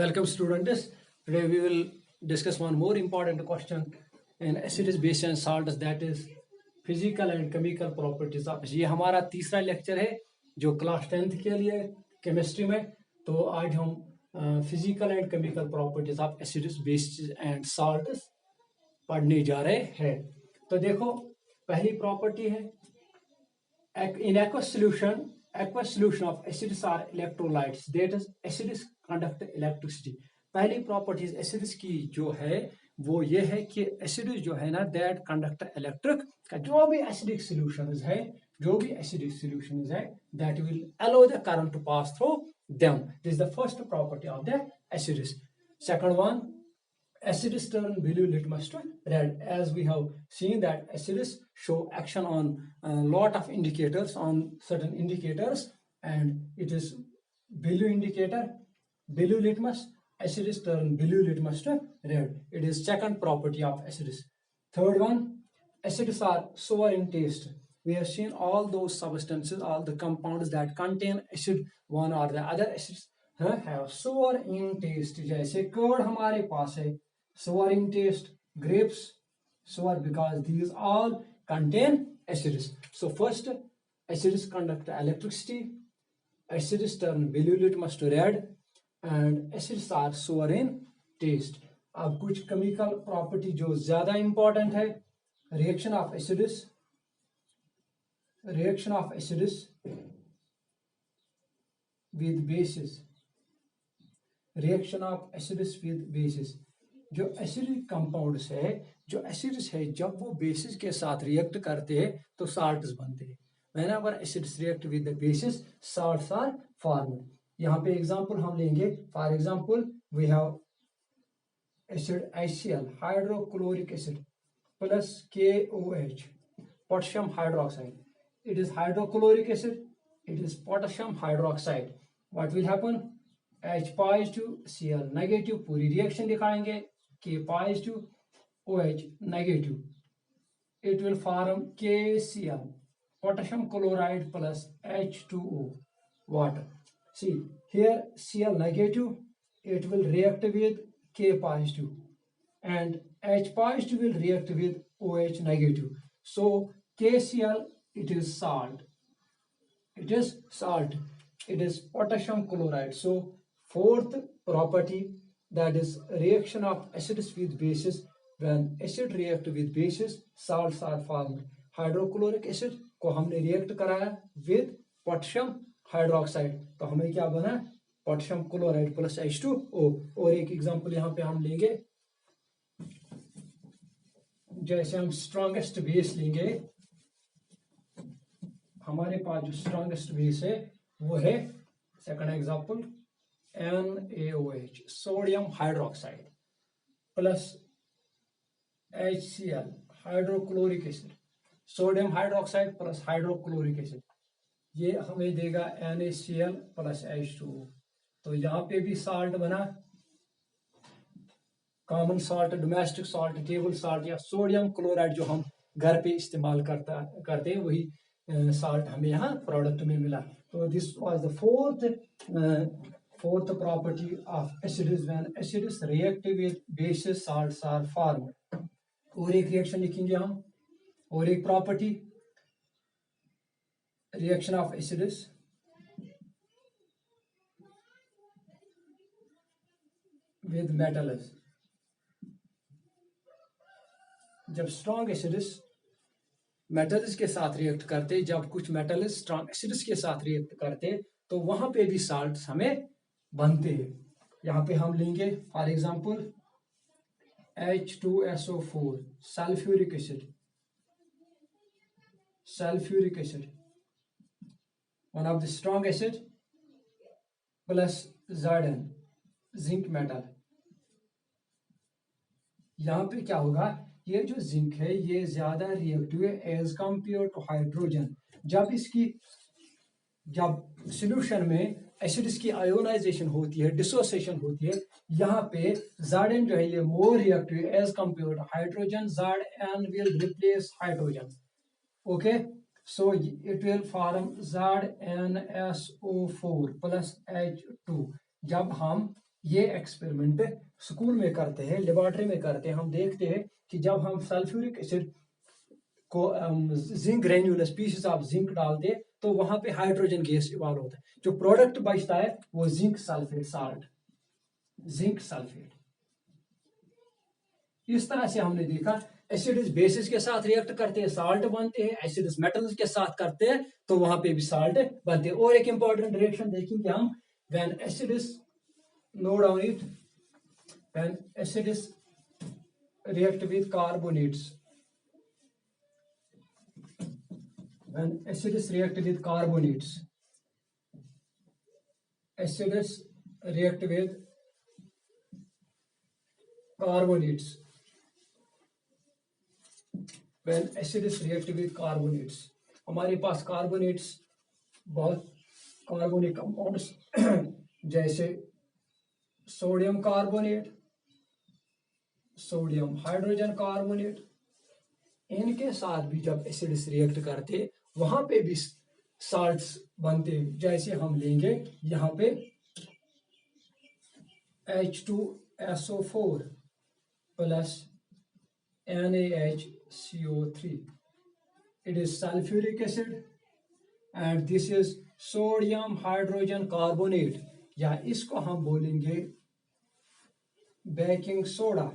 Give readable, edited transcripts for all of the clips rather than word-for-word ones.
Welcome students. Today we will discuss one more important question in acids, bases and salts, that is physical and chemical properties of. ये हमारा तीसरा lecture है जो class 10th के लिए chemistry में। तो आज हम physical and chemical properties of acids, basis and salts पढ़ने जा रहे हैं। तो देखो, पहली प्रॉपर्टी है in aqueous solution of acids are electrolytes, that is acids conduct electricity। पहली प्रॉपर्टीज एसिड्स की जो है वो ये है कि एसिड्स जो है ना दैट कंडक्ट इलेक्ट्रिक का जो भी एसिडिक सॉल्यूशंस है that will allow the current to pass through them. This is the first property of the acids. Second one, acids turn blue litmus to red, as we have seen that acids show action on a lot of indicators, on certain indicators, and it is blue indicator, blue litmus. Acids turn blue litmus to red. It is second property of acids. Third one, acids are sour in taste. We have seen all those substances, all the compounds that contain acid, one or the other acids have sour in taste। जैसे curd हमारे पास है, sour in taste, grapes sour because these all contain acids। So first, acids conduct electricity, acids turn blue litmus to red, and acids are sour in taste। अब कुछ chemical property जो ज्यादा important है, reaction of acids with bases, reaction of acids with basis. जो acidic compounds है, जो acids है, जब वो बेसिस के साथ रिएक्ट करते हैं तो साल्ट्स बनते हैं। Whenever acids react with the bases, salts are formed. यहाँ पे एग्जांपल हम लेंगे। For example we have acid HCl, hydrochloric acid, plus KOH, potassium hydroxide. It is hydrochloric acid, it is potassium hydroxide। what will happen? H positive, Cl negative, पूरी reaction दिखाएंगे। K positive, OH negative, it will form KCl, potassium chloride plus H2O, water। See here, Cl negative, it will react with K positive, and H positive will react with OH negative। So KCl, it is salt, it is potassium chloride। So fourth property, that is reaction of acids with bases। when acid react with bases, salts are formed। Hydrochloric acid को हमने react कराया with potassium hydroxide, तो हमें क्या बना? Potassium chloride plus H2O। और एक example यहाँ पे हम लेंगे, जैसे हम स्ट्रॉन्गेस्ट बेस लेंगे, हमारे पास जो स्ट्रॉन्गेस्ट बेस है वो है, second example, NaOH, sodium hydroxide, plus HCl, hydrochloric acid. Sodium hydroxide plus hydrochloric acid, ये हमें देगा NaCl प्लस H2O। तो यहाँ पे भी साल्ट बना, common salt, domestic salt, table salt, या सोडियम क्लोराइड जो हम घर पे इस्तेमाल करते हैं, वही साल्ट हमें यहाँ प्रोडक्ट में मिला। तो this was the fourth property of acids. When acids react with bases, salts are formed. और एक रिएक्शन लिखेंगे हम, और एक property, reaction of acids with metals. जब स्ट्रॉन्ग एसिड्स मेटल्स के साथ रिएक्ट करते, जब कुछ मेटल्स स्ट्रॉन्ग एसिड्स के साथ रिएक्ट करते, तो वहां पे भी साल्ट्स हमें बनते हैं। यहाँ पे हम लेंगे for example H2SO4, sulphuric acid, one of the strong acid, plus Zn, zinc metal. यहाँ पे क्या होगा? ये जो जिंक है ये ज्यादा रिएक्टिव है एज कंपेयर टू हाइड्रोजन। जब सॉल्यूशन में एसिड्स की आयोनाइजेशन होती है, डिसोसिएशन होती है, यहाँ पे Zn जो है ये more reactive as compare to hydrogen. Zn will replace hydrogen. Okay, so it will form ZnSO4 plus H2। जब हम ये एक्सपेरिमेंट स्कूल में करते हैं, लेबोरेटरी में करते हैं। हम देखते हैं कि जब हम सल्फ्यूरिक एसिड को जिंक ग्रेन्यूलस पीसेस ऑफ जिंक डालते तो वहां पे हाइड्रोजन गैस इवॉल्व होता है, जो प्रोडक्ट बचता है वो zinc sulphate salt, zinc sulphate. इस तरह से हमने देखा एसिड्स बेसिस के साथ रिएक्ट करते हैं, साल्ट बनते हैं, एसिड्स मेटल्स के साथ करते हैं तो वहां पे भी साल्ट बनते हैं। और एक इंपॉर्टेंट रिएक्शन देखेंगे हम, when acids, note down it, when acids react with carbonates, when acids react with carbonates, acids react with carbonates, when acids react with carbonates, हमारे पास कार्बोनेट्स बहुत कार्बोनिक कंपाउंड्स जैसे sodium carbonate, sodium hydrogen carbonate, इनके साथ भी जब acids react करते वहां पे भी साल्ट्स बनते। जैसे हम लेंगे यहाँ पे H2SO4 plus NaHCO3, it is sulfuric acid and this is sodium hydrogen carbonate, या इसको हम बोलेंगे बेकिंग सोडा,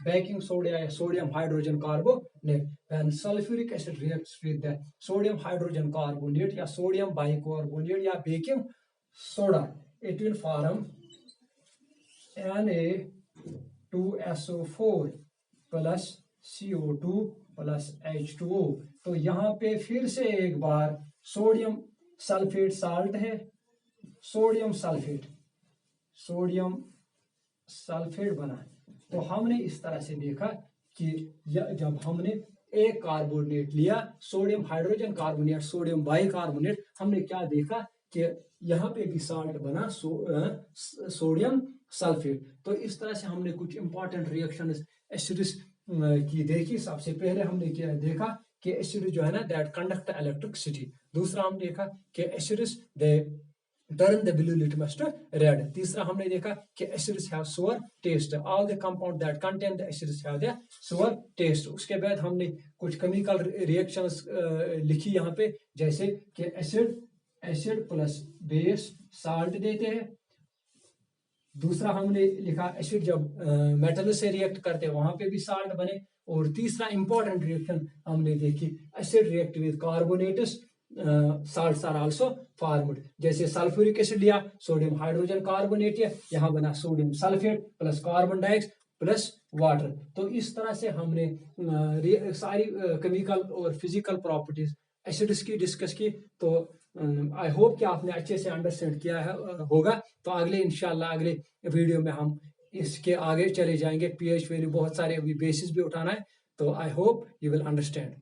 बेकिंग सोडा या sodium hydrogen carbonate. When sulphuric acid reacts with the sodium hydrogen carbonate या सोडियम बाइकार्बोनेट या baking soda, it will form Na2SO4 plus CO2 plus H2O। तो यहाँ पे फिर से एक बार सोडियम सल्फेट साल्ट है, सोडियम सल्फेट, सोडियम सल्फेट बना। तो हमने इस तरह से देखा कि जब हमने एक कार्बोनेट लिया, sodium hydrogen carbonate, sodium bicarbonate, हमने क्या देखा कि यहाँ पे भी साल्ट बना, सोडियम सल्फेट। तो इस तरह से हमने कुछ इंपॉर्टेंट रिएक्शंस एसिड्स की देखी। सबसे पहले हमने क्या देखा कि एसिड जो है ना दैट कंडक्ट इलेक्ट्रिसिटी। दूसरा हम देखा कि acids they turn the blue litmus to red। तीसरा हमने देखा कि acids have sour taste, all the compound that contain the acids have the sour taste। उसके बाद हमने कुछ केमिकल रिएक्शंस लिखी यहाँ पे, जैसे कि एसिड प्लस बेस साल्ट देते हैं। दूसरा हमने लिखा एसिड जब मेटल से रिएक्ट करते हैं वहां पे भी साल्ट बने। और तीसरा इंपॉर्टेंट रिएक्शन हमने देखी, acid react with carbonates, salts are also formed। जैसे सल्फ्यूरिक एसिड लिया, सोडियम हाइड्रोजन कार्बोनेट है, यहाँ बना sodium sulphate plus carbon dioxide plus water. तो इस तरह से हमने सारी केमिकल और फिजिकल प्रॉपर्टीज एसिड्स की डिस्कस की। तो आई होप कि आपने अच्छे से अंडरस्टैंड किया है होगा। तो अगले इंशाल्लाह अगले वीडियो में हम इसके आगे चले जाएंगे। पीएच वैल्यू बहुत सारे अभी बेसिस भी उठाना है। तो I hope you will understand.